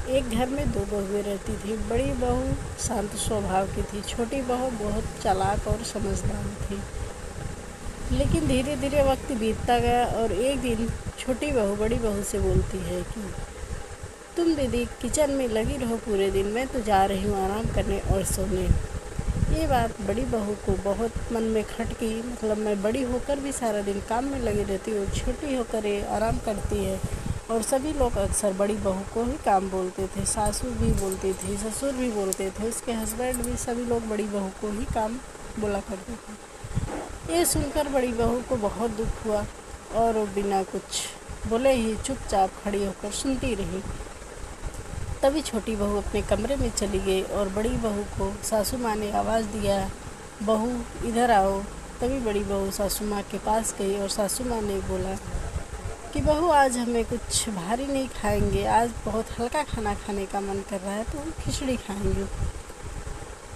एक घर में दो बहुएं रहती थी। बड़ी बहू शांत स्वभाव की थी, छोटी बहू बहुत चालाक और समझदार थी। लेकिन धीरे धीरे वक्त बीतता गया और एक दिन छोटी बहू बड़ी बहू से बोलती है कि तुम दीदी किचन में लगी रहो पूरे दिन, मैं तो जा रही हूँ आराम करने और सोने। ये बात बड़ी बहू को बहुत मन में खटकी। मतलब मैं बड़ी होकर भी सारा दिन काम में लगी रहती हूँ, छोटी होकर ये आराम करती है। और सभी लोग अक्सर बड़ी बहू को ही काम बोलते थे। सासू भी बोलती थी, ससुर भी बोलते थे, उसके हस्बैंड भी, सभी लोग बड़ी बहू को ही काम बोला करते थे। ये सुनकर बड़ी बहू को बहुत दुख हुआ और वो बिना कुछ बोले ही चुपचाप खड़ी होकर सुनती रही। तभी छोटी बहू अपने कमरे में चली गई और बड़ी बहू को सासू माँ ने आवाज़ दिया, बहू इधर आओ। तभी बड़ी बहू सासू माँ के पास गई और सासू माँ ने बोला कि बहू आज हमें कुछ भारी नहीं खाएंगे, आज बहुत हल्का खाना खाने का मन कर रहा है तो हम खिचड़ी खाएंगे।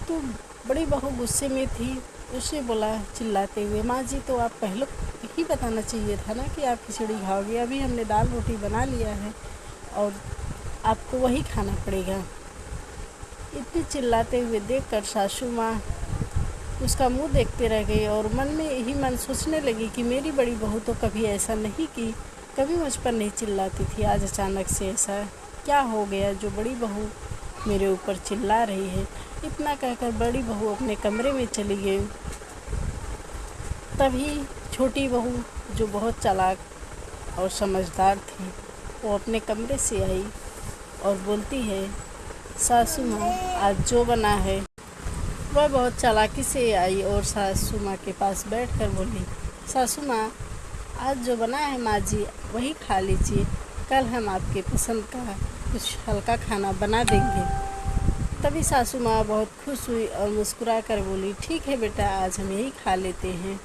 तो बड़ी बहू गुस्से में थी, उसने बोला चिल्लाते हुए, माँ जी तो आप पहले ही बताना चाहिए था ना कि आप खिचड़ी खाओगे, अभी हमने दाल रोटी बना लिया है और आपको वही खाना पड़ेगा। इतने चिल्लाते हुए देखकर सासू माँ उसका मुंह देखते रह गई और मन में यही मन सोचने लगी कि मेरी बड़ी बहू तो कभी ऐसा नहीं की, कभी मुझ पर नहीं चिल्लाती थी, आज अचानक से ऐसा क्या हो गया जो बड़ी बहू मेरे ऊपर चिल्ला रही है। इतना कहकर बड़ी बहू अपने कमरे में चली गई। तभी छोटी बहू जो बहुत चालाक और समझदार थी वो अपने कमरे से आई और बोलती है, सासू माँ आज जो बना है। वह बहुत चालाकी से आई और सासू माँ के पास बैठकर बोली, सासू माँ आज जो बना है माँ जी वही खा लीजिए, कल हम आपके पसंद का कुछ हल्का खाना बना देंगे। तभी सासू माँ बहुत खुश हुई और मुस्कुरा कर बोली, ठीक है बेटा आज हम यही खा लेते हैं।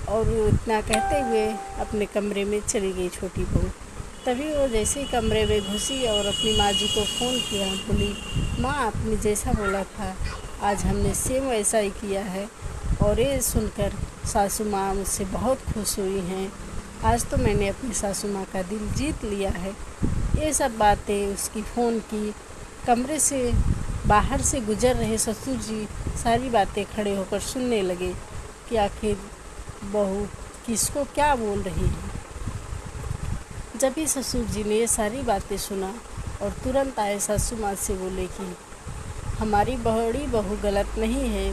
और वो इतना कहते हुए अपने कमरे में चली गई छोटी बहू। तभी वो जैसे ही कमरे में घुसी और अपनी माँ जी को फ़ोन किया, बोली, माँ आपने जैसा बोला था आज हमने सेम वैसा ही किया है। और ये सुनकर सासू माँ मुझसे बहुत खुश हुई हैं, आज तो मैंने अपनी सासू माँ का दिल जीत लिया है। ये सब बातें उसकी फ़ोन की। कमरे से बाहर से गुजर रहे ससुर जी सारी बातें खड़े होकर सुनने लगे कि आखिर बहू किसको क्या बोल रही है। जब भी ससुर जी ने ये सारी बातें सुना और तुरंत आए सासू माँ से बोले कि हमारी बड़ी बहू गलत नहीं है,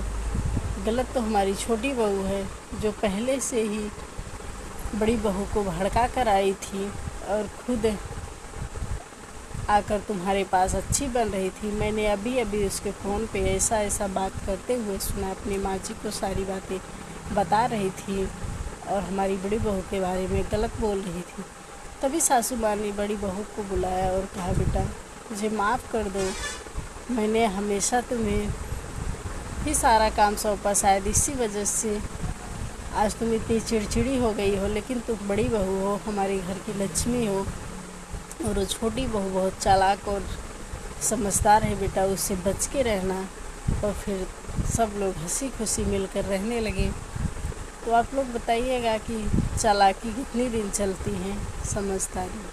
गलत तो हमारी छोटी बहू है जो पहले से ही बड़ी बहू को भड़का कर आई थी और खुद आकर तुम्हारे पास अच्छी बन रही थी। मैंने अभी अभी उसके फ़ोन पे ऐसा ऐसा बात करते हुए सुना, अपनी माँ जी को सारी बातें बता रही थी और हमारी बड़ी बहू के बारे में गलत बोल रही थी। तभी सासू माँ ने बड़ी बहू को बुलाया और कहा, बेटा मुझे माफ़ कर दो, मैंने हमेशा तुम्हें ही सारा काम सौंपा, शायद इसी वजह से आज तुम इतनी चिड़चिड़ी हो गई हो, लेकिन तुम बड़ी बहू हो, हमारे घर की लक्ष्मी हो। और वो छोटी बहू बहुत चालाक और समझदार है बेटा, उससे बच के रहना। और फिर सब लोग हंसी खुशी मिलकर रहने लगे। तो आप लोग बताइएगा कि चालाकी कितनी दिन चलती है, समझदारी।